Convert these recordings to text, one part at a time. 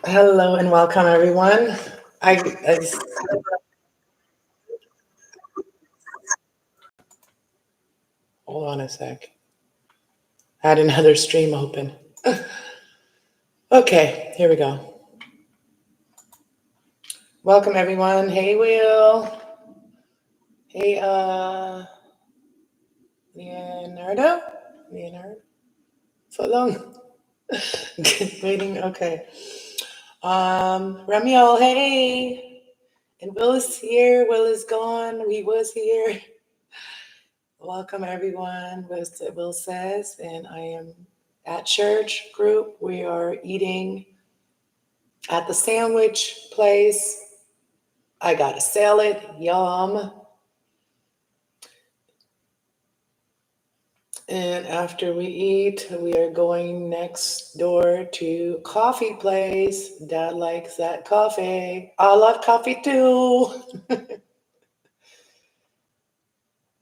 Hello and welcome, everyone. I hold on a sec. I had another stream open. Okay, here we go. Welcome, everyone. Hey, Will. Hey, Leonardo. Leonardo. So long. Waiting. Okay. Ramiel. Hey. And Will is here. Will is gone. We was here. Welcome, everyone. Will says, and I am at church group. We are eating at the sandwich place. I got a salad. Yum. And after we eat, we are going next door to coffee place. Dad likes that coffee. I love coffee too.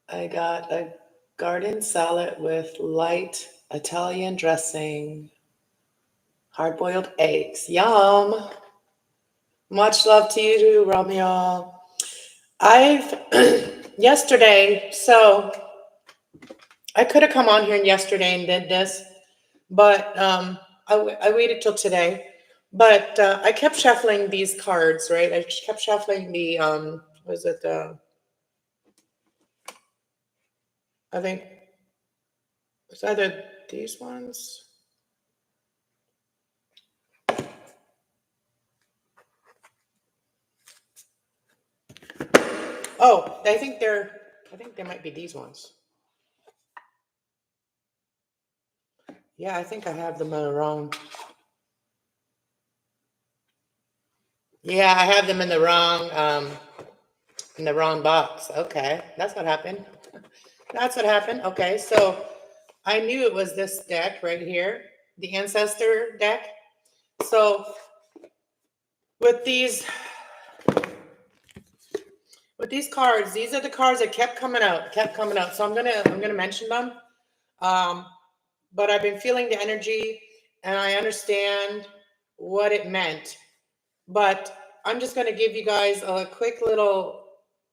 I got a garden salad with light Italian dressing, hard-boiled eggs. Yum. Much love to you too, Romeo. I've yesterday, so I could have come on here yesterday and did this, but I waited till today. But I kept shuffling these cards, right? I kept shuffling the was it I think it's either these ones. Oh, I think they might be these ones. Yeah, I think I have them in the wrong. Yeah, I have them in the wrong box. Okay, that's what happened. That's what happened. Okay, so I knew it was this deck right here, the ancestor deck. So with these cards, these are the cards that kept coming out. So I'm gonna mention them. But I've been feeling the energy and I understand what it meant. But I'm just gonna give you guys a quick little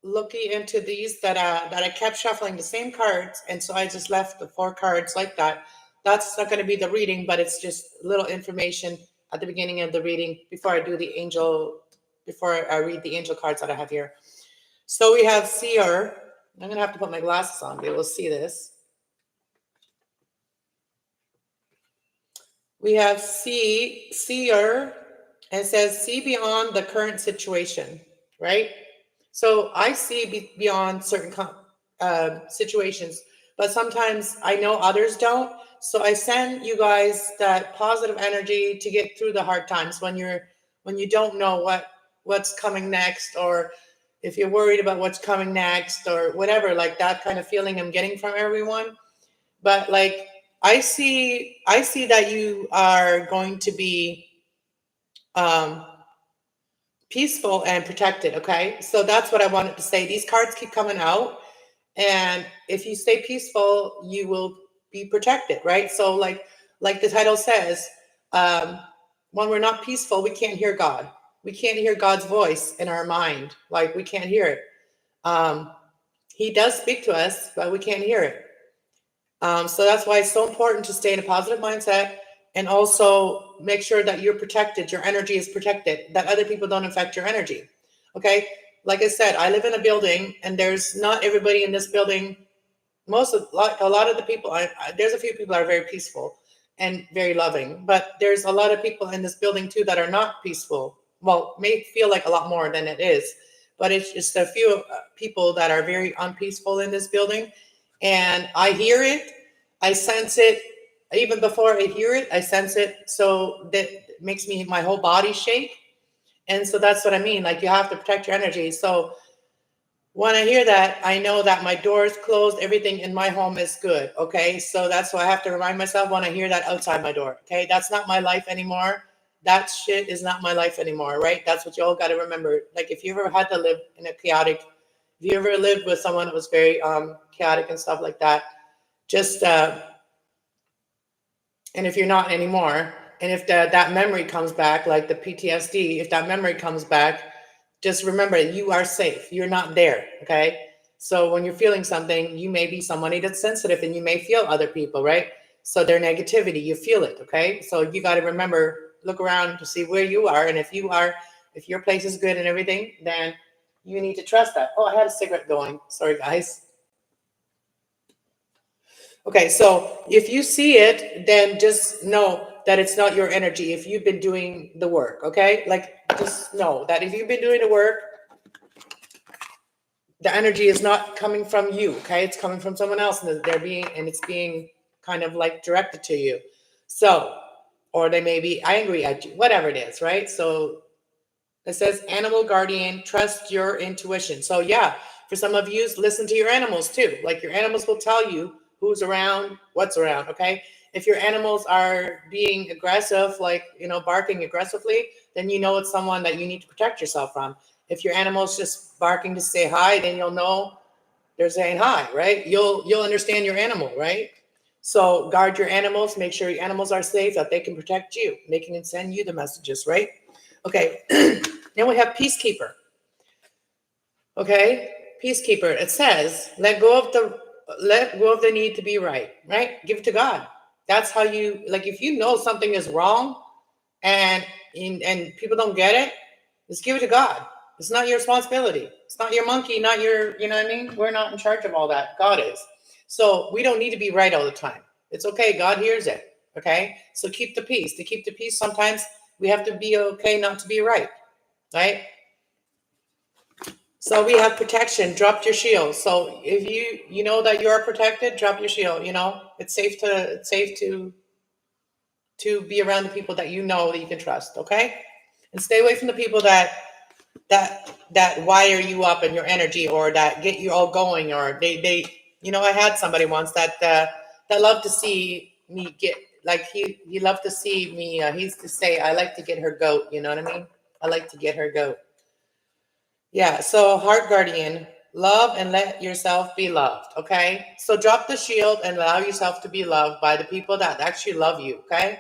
looky into these that I kept shuffling the same cards, and so I just left the 4 cards like that. That's not going to be the reading, but it's just little information at the beginning of the reading before I read the angel cards that I have here. So we have seer. I'm going to have to put my glasses on to be able to see this. We have seer, and it says see beyond the current situation, right? So I see beyond certain situations, but sometimes I know others don't. So I send you guys that positive energy to get through the hard times when you don't know what's coming next, or if you're worried about what's coming next or whatever, like that kind of feeling I'm getting from everyone. But like I see that you are going to be peaceful and protected. Okay, so that's what I wanted to say. These cards keep coming out, and if you stay peaceful, you will be protected, right? So like the title says, when we're not peaceful, we can't hear God. We can't hear God's voice in our mind. Like we can't hear it. He does speak to us, but we can't hear it. So that's why it's so important to stay in a positive mindset, and also make sure that you're protected, your energy is protected, that other people don't affect your energy. Okay, like I said, I live in a building, and there's not everybody in this building. A lot of the people, there's a few people that are very peaceful and very loving, but there's a lot of people in this building too that are not peaceful. Well, may feel like a lot more than it is, but it's just a few people that are very unpeaceful in this building. And I hear it, I sense it. Even before I hear it, I sense it. So that makes my whole body shake. And so that's what I mean. Like you have to protect your energy. So when I hear that, I know that my door is closed. Everything in my home is good. Okay. So that's why I have to remind myself when I hear that outside my door. Okay. That's not my life anymore. That shit is not my life anymore. Right. That's what you all got to remember. Like if you ever had to live in a chaotic, if you ever lived with someone that was very chaotic and stuff like that, just and if you're not anymore, And if that memory comes back, like the PTSD, if that memory comes back, just remember you are safe. You're not there. Okay. So when you're feeling something, you may be somebody that's sensitive and you may feel other people, right? So their negativity, you feel it. Okay. So you got to remember, look around to see where you are. And if your place is good and everything, then you need to trust that. Oh, I had a cigarette going. Sorry, guys. Okay, so if you see it, then just know that it's not your energy if you've been doing the work, okay? Like, just know that if you've been doing the work, the energy is not coming from you, okay? It's coming from someone else, and it's being kind of like directed to you. So, or they may be angry at you, whatever it is, right? So it says animal guardian, trust your intuition. So yeah, for some of you, listen to your animals too. Like your animals will tell you who's around, what's around, okay? If your animals are being aggressive, like, barking aggressively, then you know it's someone that you need to protect yourself from. If your animal's just barking to say hi, then you'll know they're saying hi, right? You'll understand your animal, right? So guard your animals, make sure your animals are safe, that they can protect you. They can send you the messages, right? Okay, then we have peacekeeper. Okay, peacekeeper. It says, let go of the need to be right, right? Give it to God. That's how you, like, if you know something is wrong and people don't get it, just give it to God. It's not your responsibility. It's not your monkey, not your, you know what I mean? We're not in charge of all that. God is. So we don't need to be right all the time. It's okay. God hears it. Okay. So keep the peace. To keep the peace, sometimes we have to be okay not to be right. Right. So we have protection. Drop your shield. So if you know that you are protected, drop your shield. It's safe to be around the people that you know that you can trust. Okay. And stay away from the people that wire you up in your energy, or that get you all going, or they I had somebody once that loved to see me get, like, he loved to see me, he used to say, I like to get her goat, you know what I mean? I like to get her goat. Yeah, so heart guardian, love and let yourself be loved. Okay, so drop the shield and allow yourself to be loved by the people that actually love you. Okay,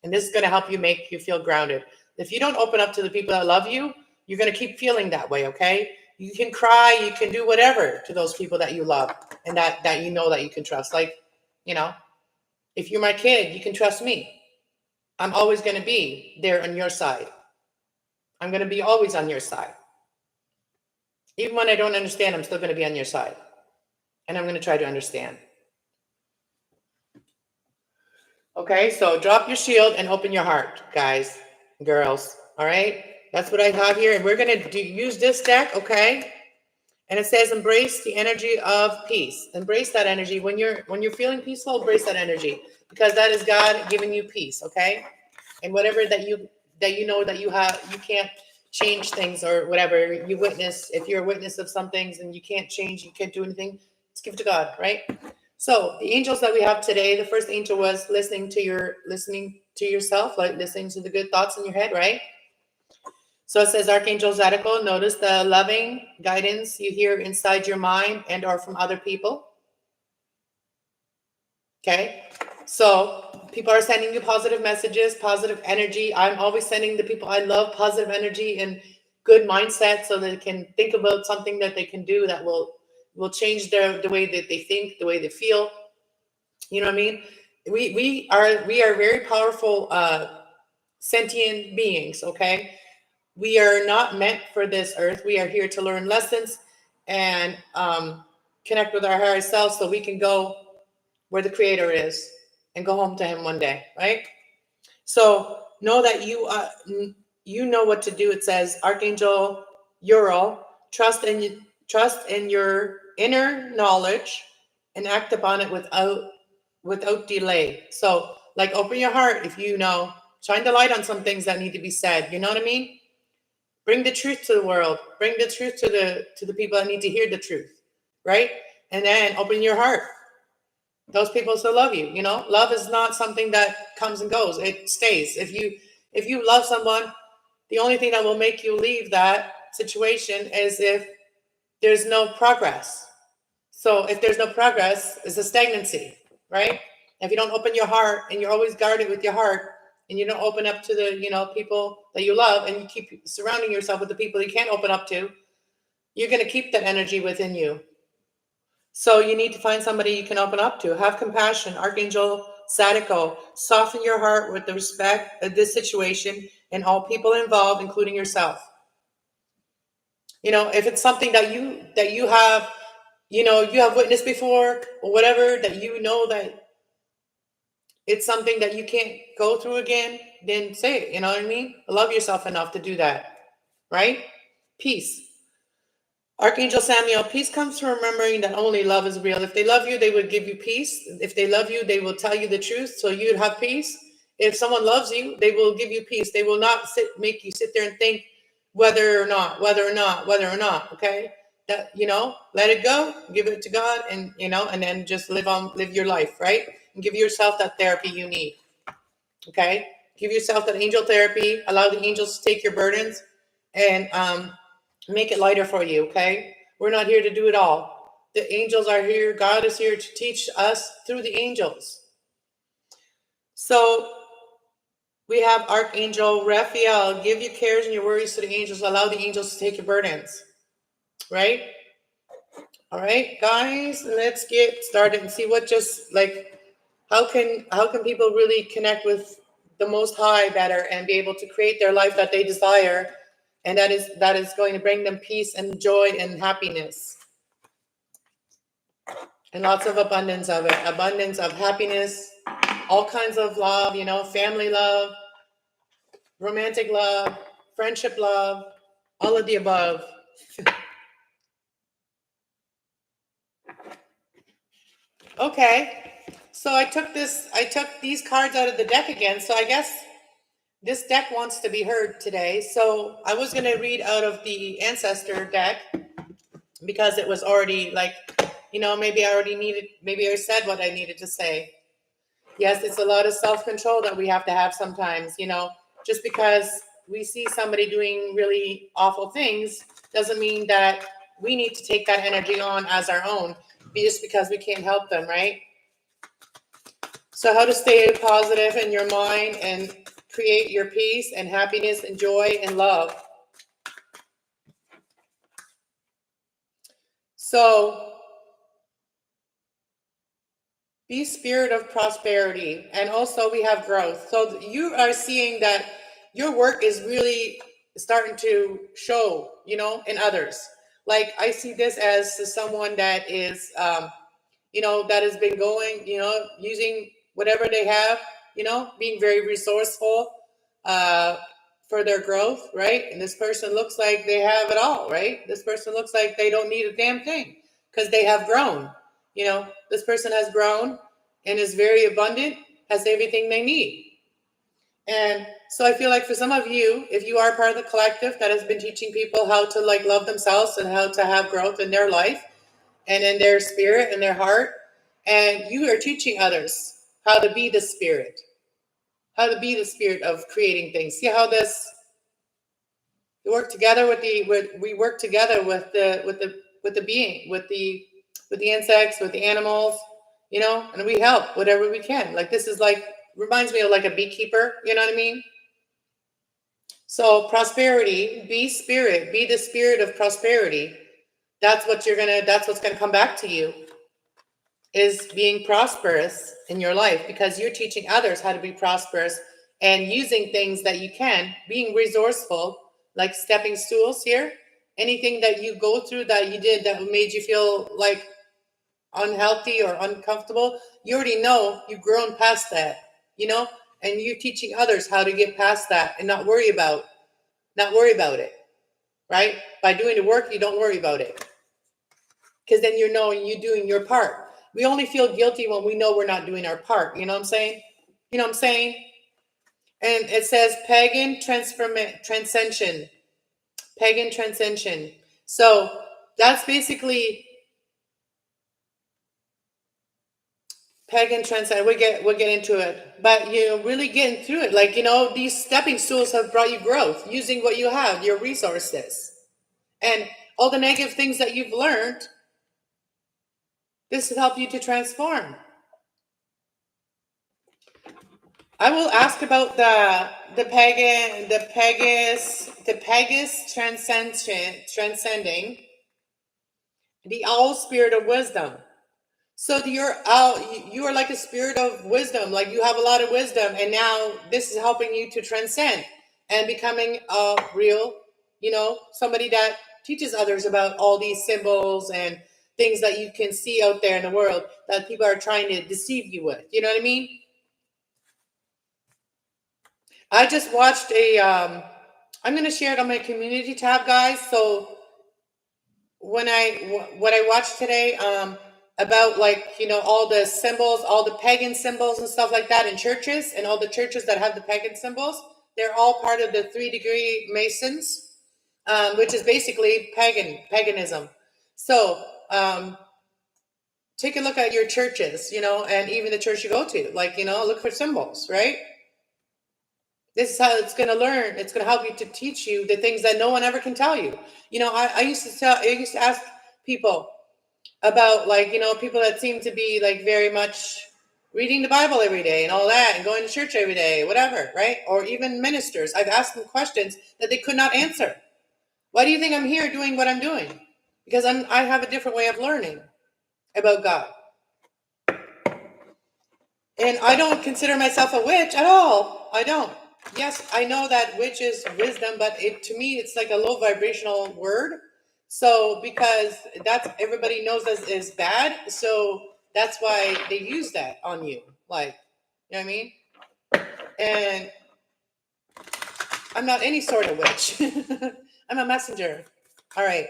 and this is going to help you, make you feel grounded. If you don't open up to the people that love you, you're going to keep feeling that way, okay? You can cry, you can do whatever to those people that you love and that you know that you can trust. Like, if you're my kid, you can trust me. I'm always going to be there on your side. I'm going to be always on your side. Even when I don't understand, I'm still going to be on your side. And I'm going to try to understand. Okay, so drop your shield and open your heart, guys, girls. All right, that's what I have here, and we're gonna use this deck, okay? And it says, embrace the energy of peace. Embrace that energy when you're feeling peaceful. Embrace that energy, because that is God giving you peace, okay? And whatever that you know that you have, you can't change things, or whatever you witness. If you're a witness of some things and you can't change, you can't do anything, just give it to God, right? So the angels that we have today, the first angel was listening to yourself, like listening to the good thoughts in your head, right? So it says, Archangel Zadkiel, notice the loving guidance you hear inside your mind and or from other people. Okay, so people are sending you positive messages, positive energy. I'm always sending the people I love positive energy and good mindset, so that they can think about something that they can do that will change the way that they think, the way they feel. You know what I mean? We are very powerful sentient beings, okay? We are not meant for this earth. We are here to learn lessons and connect with our higher self, so we can go where the creator is and go home to him one day, right? So know that you know what to do. It says, Archangel Uriel, trust in your inner knowledge and act upon it without delay. So, like, open your heart. If shine the light on some things that need to be said. You know what I mean? Bring the truth to the world. Bring the truth to the people that need to hear the truth, right? And then open your heart. Those people still love you. Love is not something that comes and goes. It stays. If you love someone, the only thing that will make you leave that situation is if there's no progress. So if there's no progress, it's a stagnancy, right? If you don't open your heart and you're always guarded with your heart, and you don't open up to the, people that you love, and you keep surrounding yourself with the people you can't open up to, you're going to keep that energy within you. So you need to find somebody you can open up to. Have compassion. Archangel Sadako, soften your heart with the respect of this situation and all people involved, including yourself. If it's something that you have, you have witnessed before, or whatever, that that it's something that you can't go through again, then say it. You know what I mean? Love yourself enough to do that, right? Peace. Archangel Samuel, peace comes from remembering that only love is real. If they love you, they would give you peace. If they love you, they will tell you the truth, so you'd have peace. If someone loves you, they will give you peace. They will not make you sit there and think whether or not, okay? That, let it go, give it to God, and, and then just live your life, right? And give yourself that therapy you need, okay? Give yourself that angel therapy. Allow the angels to take your burdens and make it lighter for you, okay? We're not here to do it all. The angels are here. God is here to teach us through the angels. So we have Archangel Raphael. Give your cares and your worries to the angels. Allow the angels to take your burdens, right? All right, guys, let's get started and see what how can people really connect with the Most High better and be able to create their life that they desire, and that is going to bring them peace and joy and happiness, and lots of abundance of it, abundance of happiness, all kinds of love, family love, romantic love, friendship love, all of the above. Okay, so I took these cards out of the deck again, so I guess this deck wants to be heard today. So I was going to read out of the ancestor deck because it was already maybe I said what I needed to say. Yes, it's a lot of self-control that we have to have sometimes, just because we see somebody doing really awful things doesn't mean that we need to take that energy on as our own, just because we can't help them, right? So how to stay positive in your mind and create your peace and happiness and joy and love. So be spirit of prosperity. And also we have growth. So you are seeing that your work is really starting to show, in others. Like I see this as someone that is, that has been going, using whatever they have, being very resourceful for their growth, right? And this person looks like they have it all, right? This person looks like they don't need a damn thing because they have grown. This person has grown and is very abundant, has everything they need. And so I feel like for some of you, if you are part of the collective that has been teaching people how to love themselves and how to have growth in their life and in their spirit and their heart, and you are teaching others how to be the spirit of creating things. See how this we work together with the being, with the insects, with the animals, and we help whatever we can. This is reminds me of a beekeeper, you know what I mean? So prosperity, be the spirit of prosperity. That's what's gonna come back to you, is being prosperous in your life, because you're teaching others how to be prosperous and using things that you can, being resourceful, like stepping stools here. Anything that you go through that you did that made you feel unhealthy or uncomfortable, you already know you've grown past that, and you're teaching others how to get past that and not worry about it, right? By doing the work, you don't worry about it, because then you're doing your part. We only feel guilty when we know we're not doing our part. You know what I'm saying? And it says pagan transcension. Pagan transcension. So that's basically pagan transcend. We'll get into it, but really getting through it. These stepping stools have brought you growth, using what you have, your resources, and all the negative things that you've learned. This will help you to transform. I will ask about the Pegasus transcending the owl spirit of wisdom. So you are like a spirit of wisdom, like you have a lot of wisdom, and now this is helping you to transcend and becoming a real, somebody that teaches others about all these symbols and things that you can see out there in the world that people are trying to deceive you with. You know what I mean? I just watched I'm going to share it on my community tab, guys. So what I watched today, about, like, all the symbols, all the pagan symbols and stuff like that in churches, and all the churches that have the pagan symbols, they're all part of the 3-degree Masons, which is basically paganism. So take a look at your churches, and even the church you go to, like, look for symbols, right? This is how it's going to learn. It's going to help you to teach you the things that no one ever can tell you. I used to ask people about, like, people that seem to be like very much reading the Bible every day and all that and going to church every day, whatever, right? Or even ministers. I've asked them questions that they could not answer. Why do you think I'm here doing what I'm doing? Because I have a different way of learning about God. And I don't consider myself a witch at all. I don't. Yes, I know that witch is wisdom, but to me, it's like a low vibrational word. So because that's, everybody knows that is bad, so that's why they use that on you. Like, you know what I mean? And I'm not any sort of witch. I'm a messenger. All right.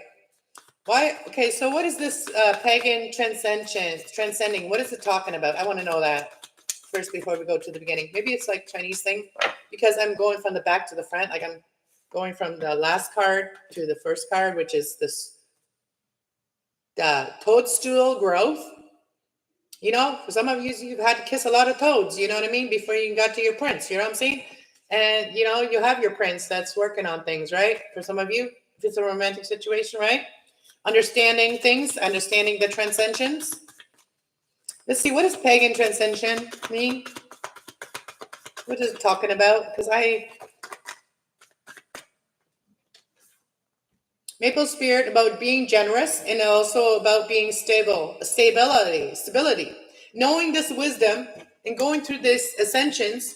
Why? Okay, so what is this pagan transcending? What is it talking about? I want to know that first before we go to the beginning. Maybe it's like Chinese thing, because I'm going from the back to the front. Like, I'm going from the last card to the first card, which is this toadstool growth. For some of you, you've had to kiss a lot of toads, you know what I mean, before you got to your prince, you know what I'm saying? And, you have your prince that's working on things, right? For some of you, if it's a romantic situation, right? Understanding things, understanding the transcensions. Let's see, what does pagan transcension mean? What is it talking about? Because Maple spirit about being generous, and also about being stability. Knowing this wisdom and going through this ascensions,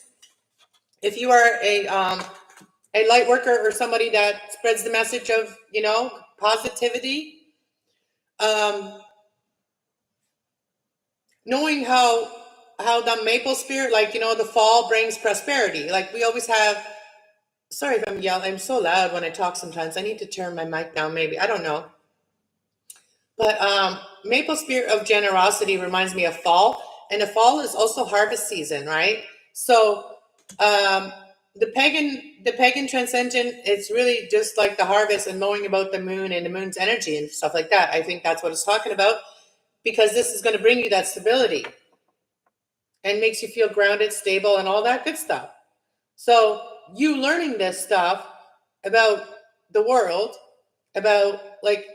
if you are a light worker or somebody that spreads the message of, positivity, knowing how the maple spirit, like, the fall brings prosperity. Like, we always have, sorry if I'm yelling, I'm so loud when I talk sometimes. I need to turn my mic down, maybe. I don't know. But maple spirit of generosity reminds me of fall. And the fall is also harvest season, right? So the pagan transcendent, it's really just like the harvest and knowing about the moon and the moon's energy and stuff like that. I think that's what it's talking about, because this is going to bring you that stability and makes you feel grounded, stable, and all that good stuff. So you learning this stuff about the world, about, like,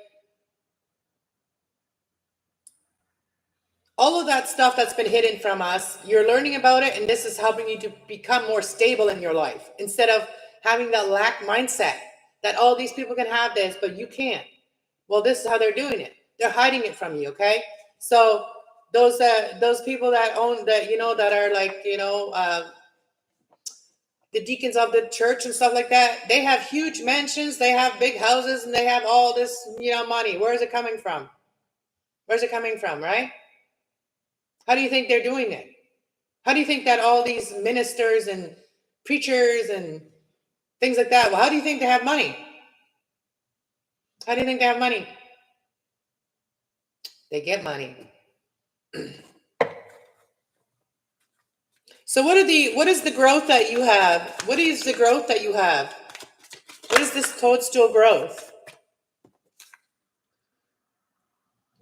all of that stuff that's been hidden from us, you're learning about it, and this is helping you to become more stable in your life, instead of having that lack mindset that all these people can have this, but you can't. Well, this is how they're doing it. They're hiding it from you, okay? So those people that own that, that are like, the deacons of the church and stuff like that, they have huge mansions, they have big houses, and they have all this, money. Where is it coming from? Where's it coming from, right? How do you think they're doing it? How do you think that all these ministers and preachers and things like that, well, how do you think they have money? How do you think they have money? They get money. So what is the growth that you have? What is the growth that you have? What is this toadstool growth?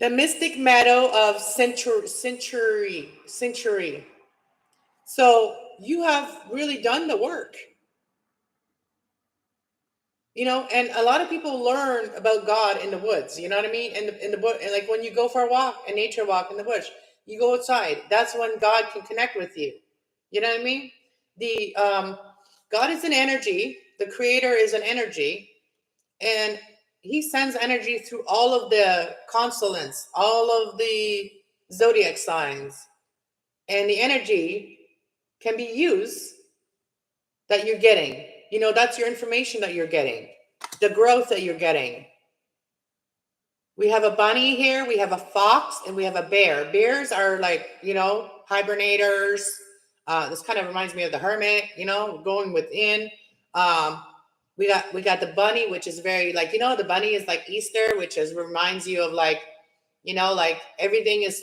The mystic meadow of century. So you have really done the work. And a lot of people learn about God in the woods, you know what I mean? In the bush, like when you go for a nature walk in the bush, you go outside. That's when God can connect with you. You know what I mean? God is an energy. The creator is an energy, and he sends energy through all of the constellations, all of the zodiac signs, and the energy can be used that you're getting. You know, that's your information that you're getting, the growth that you're getting. We have a bunny here, we have a fox, and we have a bear. Bears are like, you know, hibernators. This kind of reminds me of the hermit, you know, going within. We got the bunny, which is very like, you know, the bunny is like Easter, which is reminds you of like, you know, like everything is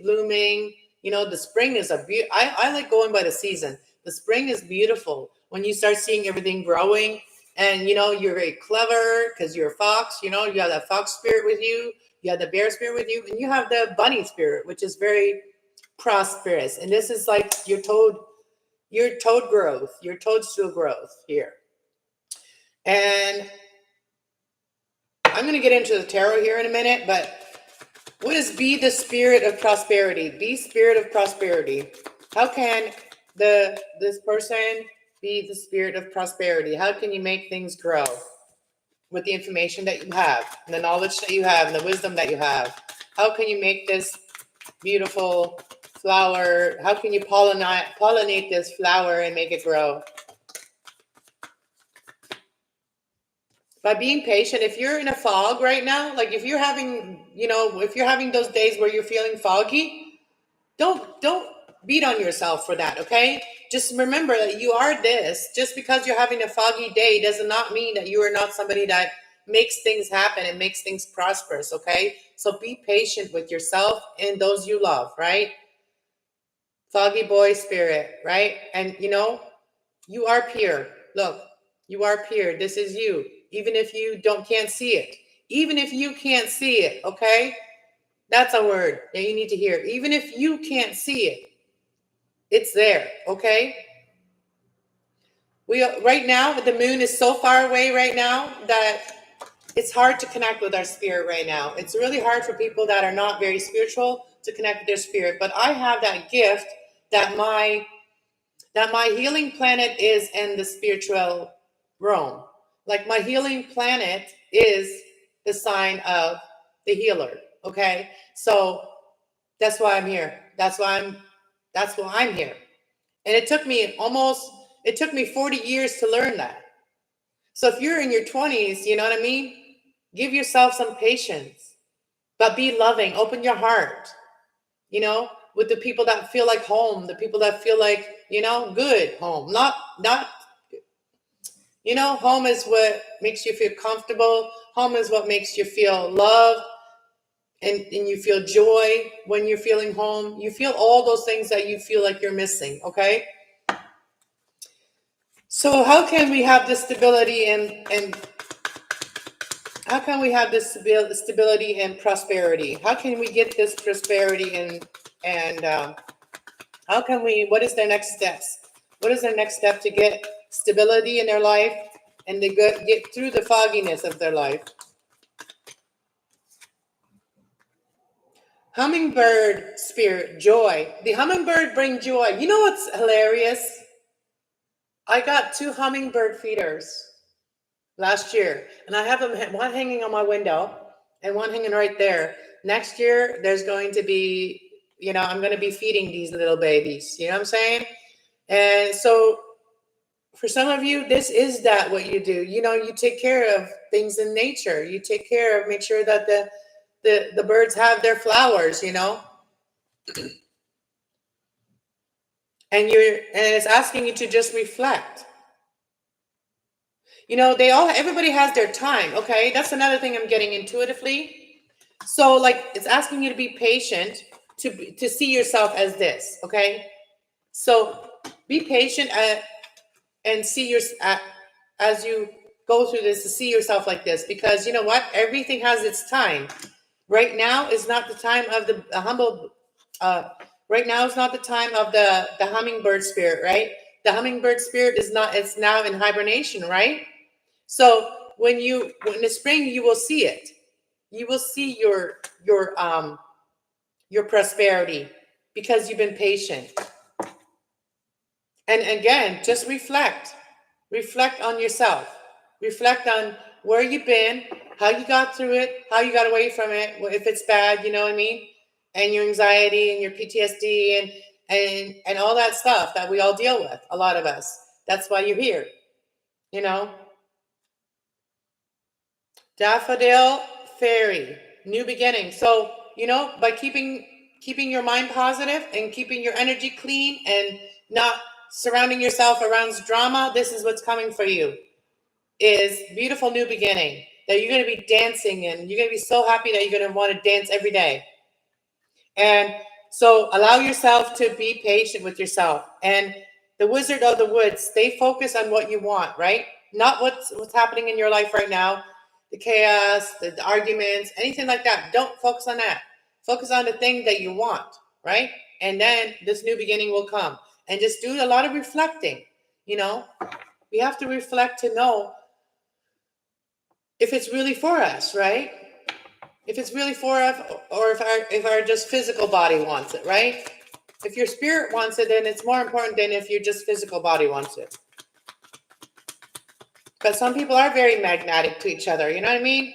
blooming. You know, the spring is I like going by the season. The spring is beautiful when you start seeing everything growing. And, you know, you're very clever because you're a fox, you know, you have that fox spirit with you, you have the bear spirit with you, and you have the bunny spirit, which is very prosperous. And this is like your toad growth, your toadstool growth here. And I'm going to get into the tarot here in a minute, but what is be the spirit of prosperity? Be spirit of prosperity. How can this person be the spirit of prosperity? How can you make things grow with the information that you have, and the knowledge that you have, and the wisdom that you have? How can you make this beautiful flower? How can you pollinate this flower and make it grow? By being patient. If you're in a fog right now, like if you're having, you know, if you're having those days where you're feeling foggy, don't beat on yourself for that, okay? Just remember that you are this. Just because you're having a foggy day does not mean that you are not somebody that makes things happen and makes things prosperous, okay? So be patient with yourself and those you love, right? Foggy boy spirit, right? And you know, you are pure. Look, you are pure. This is you. Even if you can't see it. Even if you can't see it, okay? That's a word that you need to hear. Even if you can't see it, it's there, okay? Right now, the moon is so far away right now that it's hard to connect with our spirit right now. It's really hard for people that are not very spiritual to connect with their spirit. But I have that gift that my healing planet is in the spiritual realm. Like my healing planet is the sign of the healer. Okay. So that's why I'm here. That's why I'm here. And it took me 40 years to learn that. So if you're in your 20s, you know what I mean? Give yourself some patience, but be loving, open your heart, you know, with the people that feel like home, the people that feel like, you know, good home, not, you know, home is what makes you feel comfortable. Home is what makes you feel love, and you feel joy when you're feeling home. You feel all those things that you feel like you're missing, okay? So how can we have this stability and how can we have this stability and prosperity? How can we get this prosperity and how can we, what is their next steps? What is their next step to get stability in their life and to get through the fogginess of their life? Hummingbird spirit, joy. The hummingbird bring joy. You know what's hilarious? I got 2 hummingbird feeders last year, and I have them, one hanging on my window and one hanging right there. Next year, there's going to be, you know, I'm going to be feeding these little babies. You know what I'm saying? And so for some of you, this is that what you do. You know, you take care of things in nature. You take care of, make sure that the birds have their flowers, you know. And it's asking you to just reflect. You know, everybody has their time, okay? That's another thing I'm getting intuitively. So like it's asking you to be patient to see yourself as this, okay? So be patient and see as you go through this, to see yourself like this, because you know what? Everything has its time. Right now is not the time of the humble. Right now is not the time of the hummingbird spirit, right? The hummingbird spirit is not. It's now in hibernation, right? So when in the spring you will see it. You will see your prosperity because you've been patient. And again, just reflect. Reflect on yourself. Reflect on where you've been, how you got through it, how you got away from it, if it's bad, you know what I mean? And your anxiety and your PTSD and all that stuff that we all deal with, a lot of us. That's why you're here, you know? Daffodil Fairy, new beginning. So, you know, by keeping your mind positive and keeping your energy clean and not surrounding yourself around drama, this is what's coming for you. Is beautiful new beginning that you're going to be dancing and you're going to be so happy that you're going to want to dance every day. And so allow yourself to be patient with yourself. And the Wizard of the Woods, stay focused on what you want, right? Not what's happening in your life right now, the chaos, the arguments, anything like that. Don't focus on that. Focus on the thing that you want, right? And then this new beginning will come. And just do a lot of reflecting, you know? We have to reflect to know if it's really for us, right? If it's really for us, or if our just physical body wants it, right? If your spirit wants it, then it's more important than if your just physical body wants it. Because some people are very magnetic to each other, you know what I mean?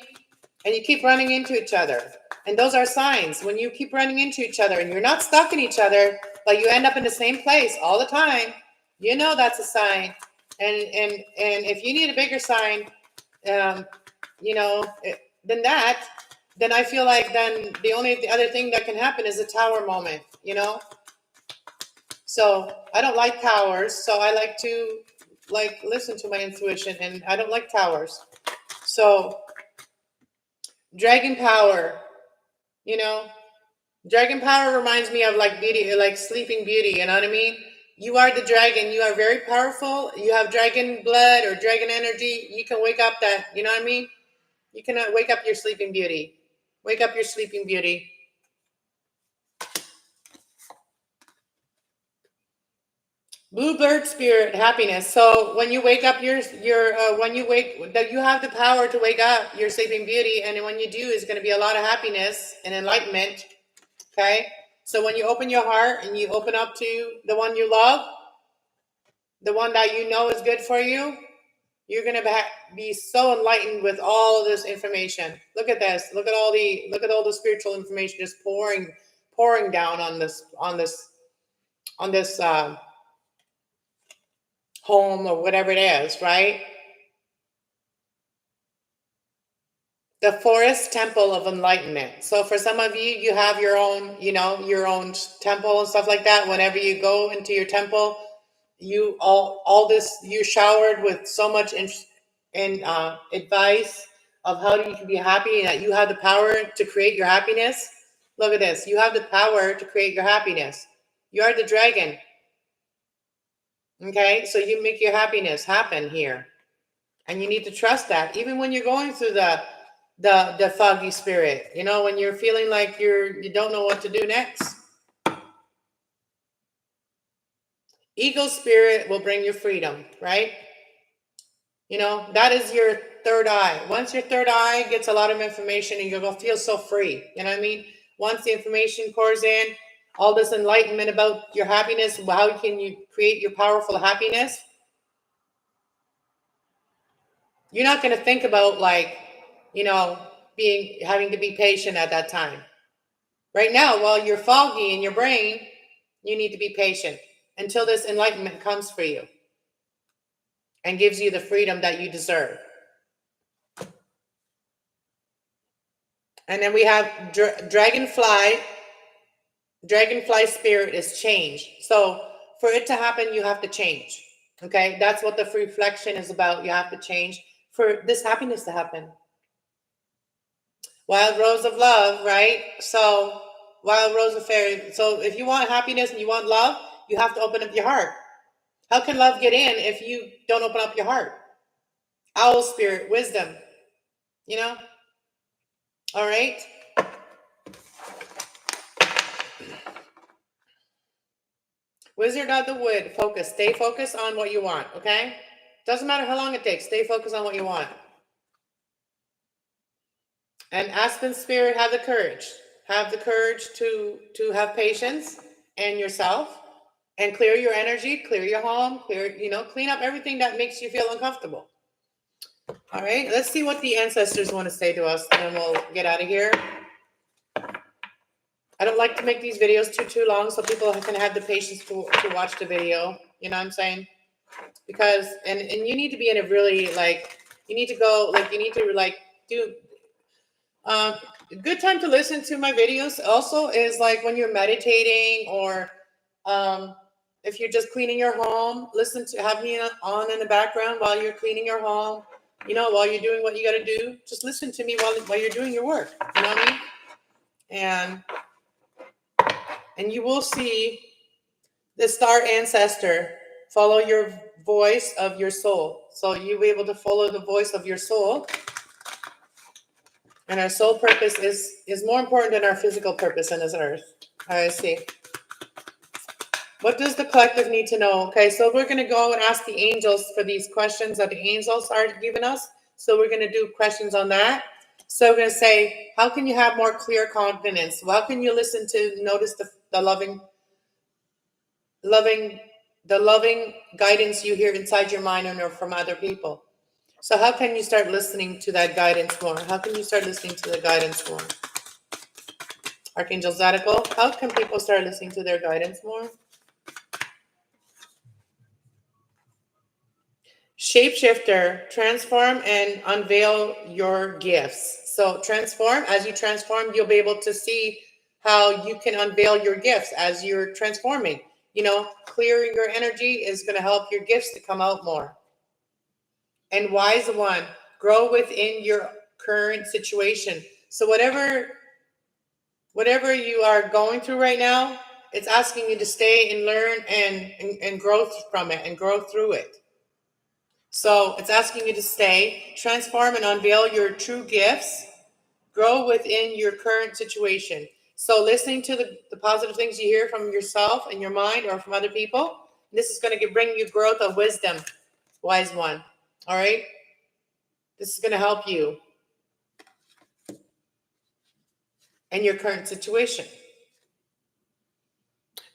And you keep running into each other. And those are signs. When you keep running into each other and you're not stuck in each other, but you end up in the same place all the time, you know that's a sign. And if you need a bigger sign, you know, than that, then I feel like then the other thing that can happen is a tower moment, you know? So I don't like towers, so I like to listen to my intuition, and I don't like towers. So dragon power, you know, dragon power reminds me of like beauty, like Sleeping Beauty, you know what I mean? You are the dragon, you are very powerful, you have dragon blood or dragon energy, you can wake up that, you know what I mean? You can wake up your Sleeping Beauty. Wake up your Sleeping Beauty. Bluebird spirit, happiness. So when you wake up when you wake, that you have the power to wake up your Sleeping Beauty, and when you do, is going to be a lot of happiness and enlightenment. Okay. So when you open your heart and you open up to the one you love, the one that you know is good for you, you're going to be so enlightened with all of this information. Look at this. Look at all the spiritual information just pouring down on this home or whatever it is, right? The forest temple of enlightenment. So for some of you, you have your own, you know, your own temple and stuff like that. Whenever you go into your temple, you you're showered with so much advice of how you can be happy and that you have the power to create your happiness. Look at this. You have the power to create your happiness. You are the dragon. Okay, so you make your happiness happen here. And you need to trust that. Even when you're going through the foggy spirit, you know, when you're feeling like you don't know what to do next. Eagle spirit will bring you freedom, right? You know, that is your third eye. Once your third eye gets a lot of information, and you're going to feel so free. You know what I mean? Once the information pours in, all this enlightenment about your happiness, how can you create your powerful happiness? You're not going to think about like, you know, having to be patient at that time. Right now, while you're foggy in your brain, you need to be patient until this enlightenment comes for you and gives you the freedom that you deserve. And then we have dragonfly. Dragonfly spirit is change. So for it to happen, you have to change. Okay, that's what the reflection is about. You have to change for this happiness to happen. Wild rose of love, right? So wild rose of fairy. So if you want happiness and you want love, you have to open up your heart. How can love get in if you don't open up your heart? Owl spirit, wisdom, you know? All right. Wizard of the Wood, focus. Stay focused on what you want, okay? Doesn't matter how long it takes. Stay focused on what you want. And Aspen Spirit, have the courage. Have the courage to have patience in yourself And clear your energy, clear your home, clean up everything that makes you feel uncomfortable. All right, let's see what the ancestors want to say to us, and then we'll get out of here. I don't like to make these videos too long so people can have the patience to watch the video. You know what I'm saying? Because, and you need to be in a really, you need to go, you need to, do, a good time to listen to my videos also is, when you're meditating, or if you're just cleaning your home, have me on in the background while you're cleaning your home, while you're doing what you got to do. Just listen to me while you're doing your work. You know what I mean? And you will see the star ancestor follow your voice of your soul. So you'll be able to follow the voice of your soul. And our soul purpose is more important than our physical purpose on this earth. All right, see. What does the collective need to know? Okay, so we're going to go and ask the angels for these questions that the angels are giving us. So we're going to do questions on that. So we're going to say, how can you have more clear confidence? How can you notice the loving guidance you hear inside your mind or from other people? So how can you start listening to that guidance more? How can you start listening to the guidance more? Archangel Zadok, how can people start listening to their guidance more? Shapeshifter, transform and unveil your gifts. So transform, as you transform, you'll be able to see how you can unveil your gifts as you're transforming. Clearing your energy is going to help your gifts to come out more. And wise one, grow within your current situation. So whatever you are going through right now, it's asking you to stay and learn and grow from it and grow through it. So it's asking you to stay, transform and unveil your true gifts, grow within your current situation. So listening to the positive things you hear from yourself and your mind or from other people, this is going to bring you growth of wisdom, wise one. All right? This is going to help you in your current situation.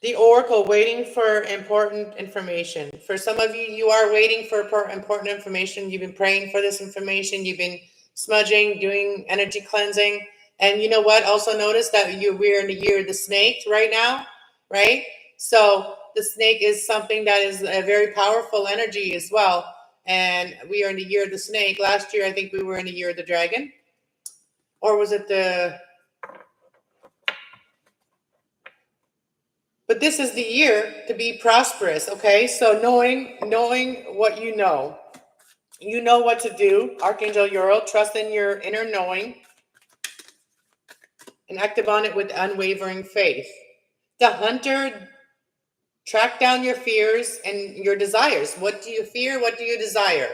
The Oracle, waiting for important information. For some of you, you are waiting for important information. You've been praying for this information. You've been smudging, doing energy cleansing. And you know what? Also notice that we're in the year of the snake right now, right? So the snake is something that is a very powerful energy as well. And we are in the year of the snake. Last year, I think we were in the year of the dragon. Or was it But this is the year to be prosperous, okay? So knowing what you know what to do. Archangel Uriel, trust in your inner knowing and act upon it with unwavering faith. The hunter, track down your fears and your desires. What do you fear? What do you desire?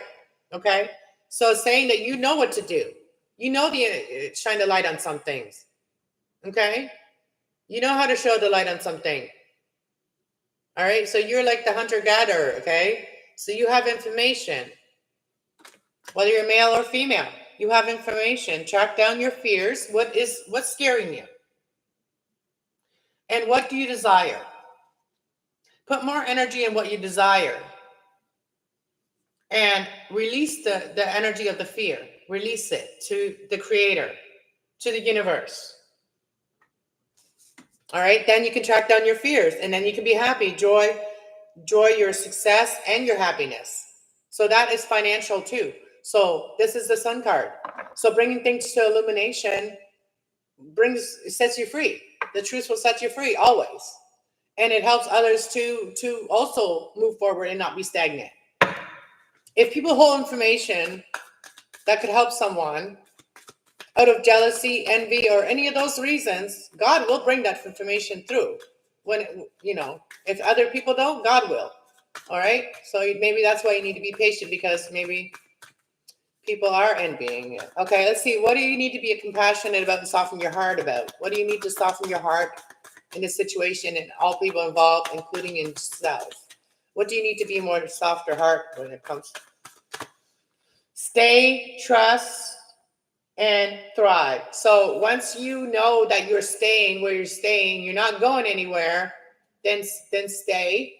Okay? So saying that you know what to do. You know shine the light on some things. Okay? You know how to show the light on something. All right, so you're like the hunter-gatherer, okay? So you have information, whether you're male or female. You have information. Track down your fears. What's scaring you? And what do you desire? Put more energy in what you desire. And release the energy of the fear. Release it to the creator, to the universe. All right, then you can track down your fears, and then you can be happy, joy your success and your happiness. So that is financial too. So this is the Sun card. So bringing things to illumination sets you free. The truth will set you free always. And it helps others to also move forward and not be stagnant. If people hold information that could help someone out of jealousy, envy, or any of those reasons, God will bring that information through. If other people don't, God will. All right. So maybe that's why you need to be patient, because maybe people are envying you. Okay. Let's see. What do you need to be compassionate about and soften your heart about? What do you need to soften your heart in this situation and all people involved, including yourself? What do you need to be more softer heart when it comes? Stay, trust, and thrive. So once you know that you're staying where you're staying, you're not going anywhere, then stay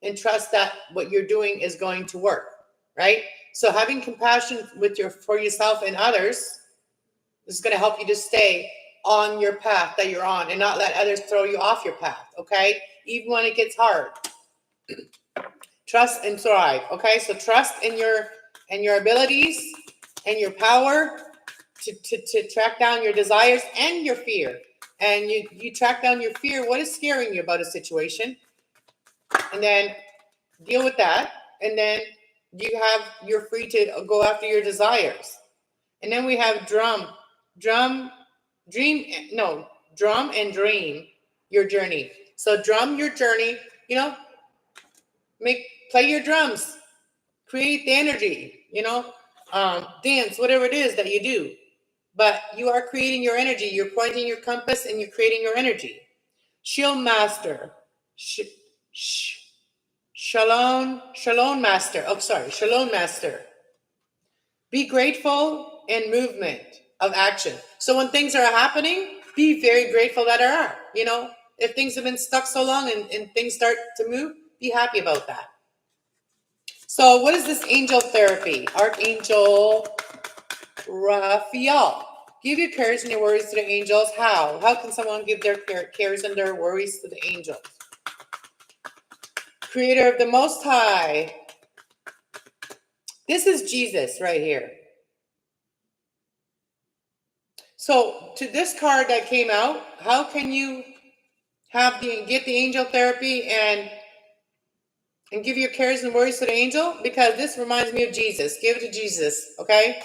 and trust that what you're doing is going to work, right? So having compassion for yourself and others is going to help you to stay on your path that you're on and not let others throw you off your path, okay? Even when it gets hard. Trust and thrive, okay? So trust in your abilities and your power to track down your desires and your fear. And you track down your fear. What is scaring you about a situation? And then deal with that. And then you're free to go after your desires. And then we have drum and dream your journey. So drum your journey, play your drums, create the energy, dance, whatever it is that you do. But you are creating your energy. You're pointing your compass and you're creating your energy. Shield master. Shalom master. Shalom master. Be grateful in movement of action. So when things are happening, be very grateful that there are. If things have been stuck so long and things start to move, be happy about that. So what is this angel therapy? Archangel Raphael. Give your cares and your worries to the angels. How? How can someone give their cares and their worries to the angels? Creator of the Most High. This is Jesus right here. So to this card that came out, how can you get the angel therapy and give your cares and worries to the angel? Because this reminds me of Jesus. Give it to Jesus, okay?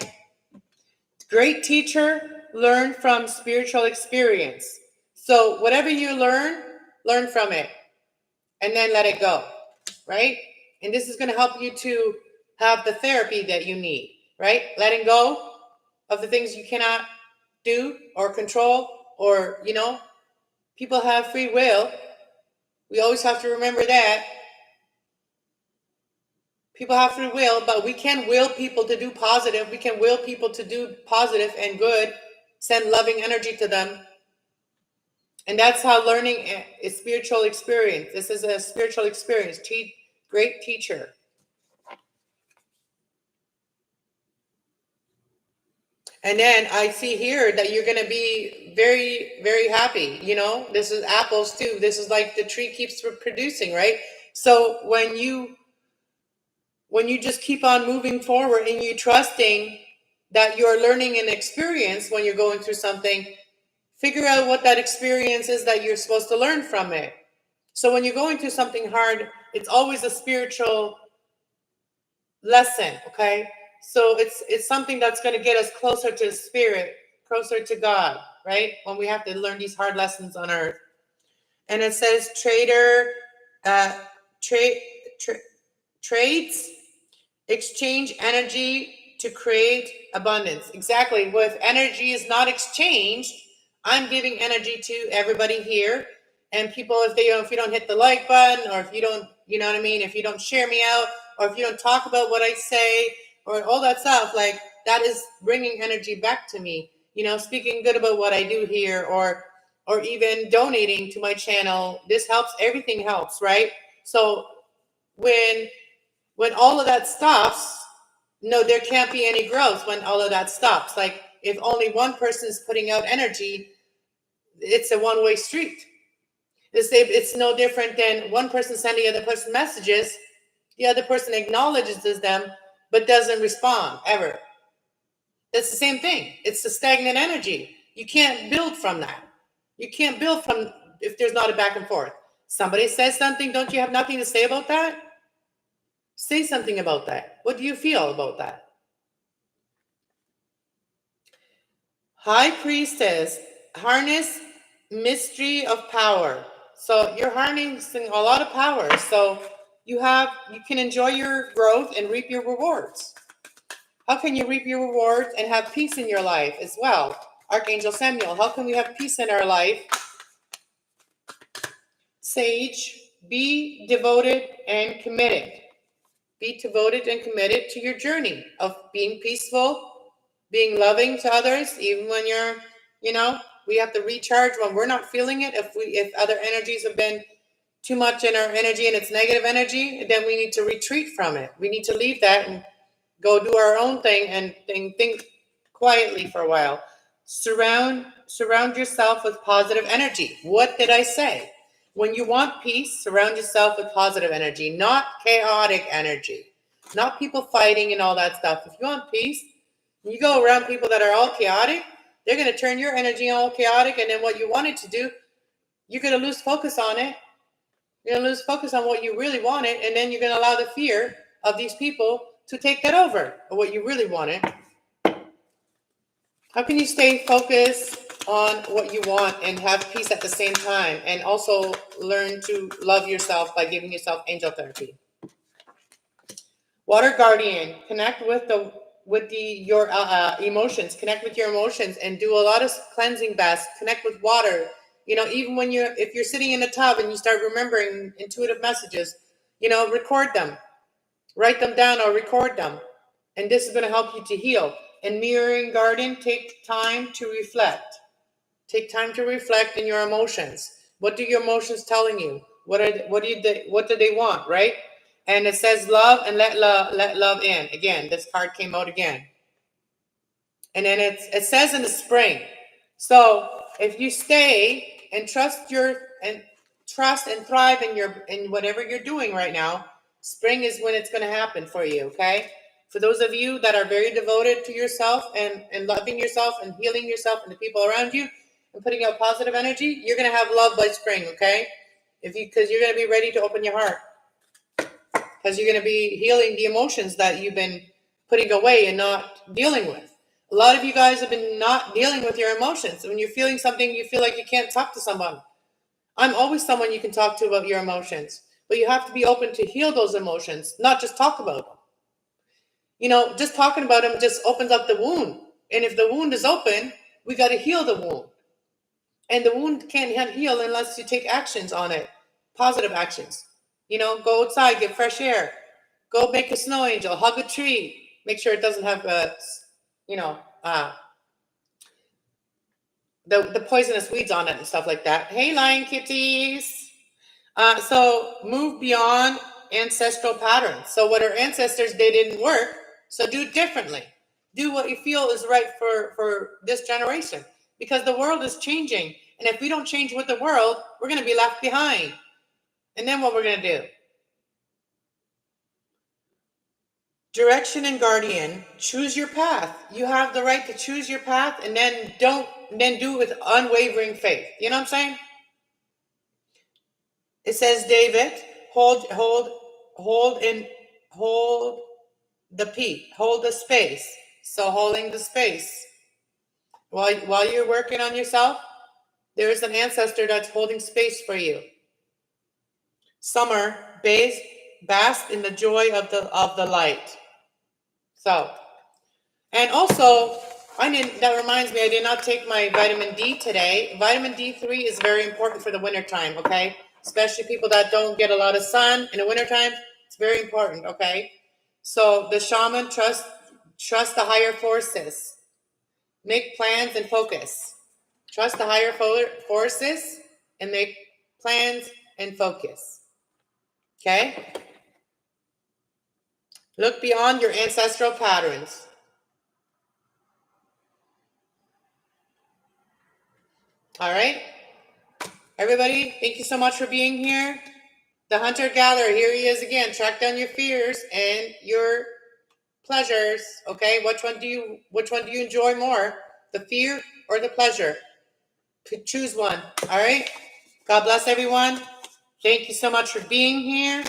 Great teacher, learn from spiritual experience. So whatever you learn from it and then let it go, right? And this is going to help you to have the therapy that you need, right? Letting go of the things you cannot do or control or, people have free will. We always have to remember that. People have free will, but we can will people to do positive. We can will people to do positive and good, send loving energy to them. And that's how learning is spiritual experience. This is a spiritual experience. Great teacher. And then I see here that you're going to be very, very happy. This is apples too. This is like the tree keeps producing, right? So when you just keep on moving forward and you trusting that you're learning an experience when you're going through something, figure out what that experience is that you're supposed to learn from it. So when you're going through something hard, it's always a spiritual lesson, okay? So it's something that's going to get us closer to spirit, closer to God, right? When we have to learn these hard lessons on earth. And it says trades, exchange energy to create abundance. Exactly. If energy is not exchanged, I'm giving energy to everybody here. And people, if you don't hit the like button, or if you don't, you know what I mean? If you don't share me out, or if you don't talk about what I say, or all that stuff, like that is bringing energy back to me. Speaking good about what I do here, or even donating to my channel. This helps. Everything helps, right? So when all of that stops, no, there can't be any growth when all of that stops. Like if only one person is putting out energy, it's a one-way street. It's no different than one person sending the other person messages. The other person acknowledges them, but doesn't respond ever. That's the same thing. It's the stagnant energy. You can't build from that. You can't build from if there's not a back and forth. Somebody says something, don't you have nothing to say about that? Say something about that. What do you feel about that? High Priestess, harness mystery of power. So you're harnessing a lot of power. So you can enjoy your growth and reap your rewards. How can you reap your rewards and have peace in your life as well? Archangel Samuel, how can we have peace in our life? Sage, be devoted and committed. Be devoted and committed to your journey of being peaceful, being loving to others, even when we have to recharge when we're not feeling it. If other energies have been too much in our energy and it's negative energy, then we need to retreat from it. We need to leave that and go do our own thing and think quietly for a while. Surround yourself with positive energy. What did I say? When you want peace, surround yourself with positive energy, not chaotic energy, not people fighting and all that stuff. If you want peace, you go around people that are all chaotic, they're going to turn your energy all chaotic, and then what you wanted to do, you're going to lose focus on it. You're going to lose focus on what you really wanted, and then you're going to allow the fear of these people to take that over, or what you really wanted. How can you stay focused on what you want and have peace at the same time, and also learn to love yourself by giving yourself angel therapy? Water guardian, connect with your emotions. Connect with your emotions and do a lot of cleansing baths. Connect with water. Even if you're sitting in a tub and you start remembering intuitive messages, record them, write them down or record them. And this is going to help you to heal. And mirroring garden, take time to reflect. Take time to reflect in your emotions. What do your emotions telling you? What do they want, right? And it says love and let love in. Again, this card came out again. And then it says in the spring. So if you stay and trust and thrive in whatever you're doing right now, spring is when it's going to happen for you, okay? For those of you that are very devoted to yourself and loving yourself and healing yourself and the people around you and putting out positive energy, you're going to have love by spring, okay? Because you're going to be ready to open your heart. Because you're going to be healing the emotions that you've been putting away and not dealing with. A lot of you guys have been not dealing with your emotions. When you're feeling something, you feel like you can't talk to someone. I'm always someone you can talk to about your emotions. But you have to be open to heal those emotions, not just talk about them. Just talking about them just opens up the wound. And if the wound is open, we got to heal the wound. And the wound can't heal unless you take actions on it, positive actions. Go outside, get fresh air. Go make a snow angel, hug a tree. Make sure it doesn't have the poisonous weeds on it and stuff like that. Hey, lion kitties. So move beyond ancestral patterns. So what our ancestors did didn't work, so do it differently. Do what you feel is right for this generation, because the world is changing. And if we don't change with the world, we're going to be left behind. And then what we're going to do? Direction and guardian, choose your path. You have the right to choose your path, and then do it with unwavering faith. You know what I'm saying? It says, David, hold the space. So holding the space. While you're working on yourself, there is an ancestor that's holding space for you. Summer, bask in the joy of the light. So, and also, that reminds me, I did not take my vitamin D today. Vitamin D3 is very important for the wintertime, okay? Especially people that don't get a lot of sun in the wintertime. It's very important, okay? So the shaman, trust the higher forces. Make plans and focus. Trust the higher forces and make plans and focus. Okay? Look beyond your ancestral patterns. All right? Everybody, thank you so much for being here. The hunter-gatherer, here he is again. Track down your fears and your pleasures. Okay? Which one do you enjoy more? The fear or the pleasure? Choose one. All right? God bless everyone. Thank you so much for being here.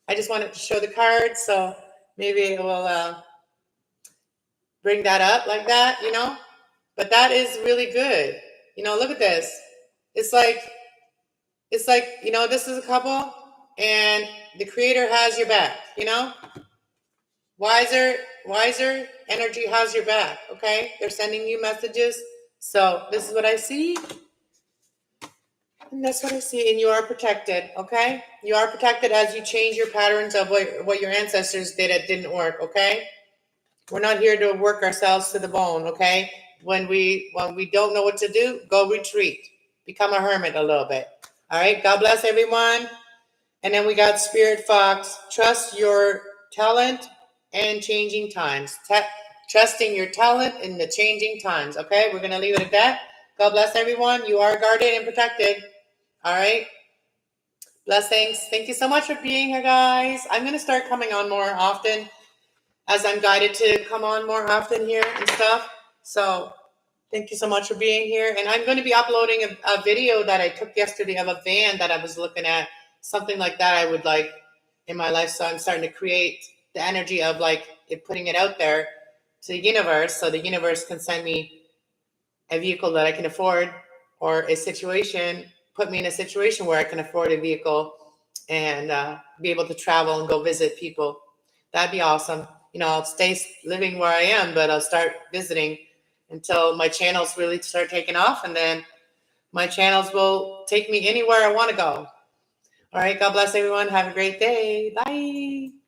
I just wanted to show the cards, so maybe it will bring that up like that, But that is really good. Look at this. It's like, this is a couple, and the creator has your back, Wiser energy has your back, okay? They're sending you messages. So this is what I see. And that's what I see. And you are protected, okay? You are protected as you change your patterns of what your ancestors did that didn't work, okay? We're not here to work ourselves to the bone, okay? When we don't know what to do, go retreat. Become a hermit a little bit. All right. God bless everyone. And then we got Spirit Fox. Trust your talent and changing times. Trusting your talent in the changing times. Okay. We're going to leave it at that. God bless everyone. You are guarded and protected. All right. Blessings. Thank you so much for being here, guys. I'm going to start coming on more often as I'm guided to come on more often here and stuff. So thank you so much for being here. And I'm going to be uploading a video that I took yesterday of a van that I was looking at. Something like that I would like in my life. So I'm starting to create the energy of like putting it out there to the universe, so the universe can send me a vehicle that I can afford, or a situation, put me in a situation where I can afford a vehicle and be able to travel and go visit people. That'd be awesome. You know, I'll stay living where I am, but I'll start visiting until my channels really start taking off, and then my channels will take me anywhere I want to go. All right. God bless everyone. Have a great day. Bye.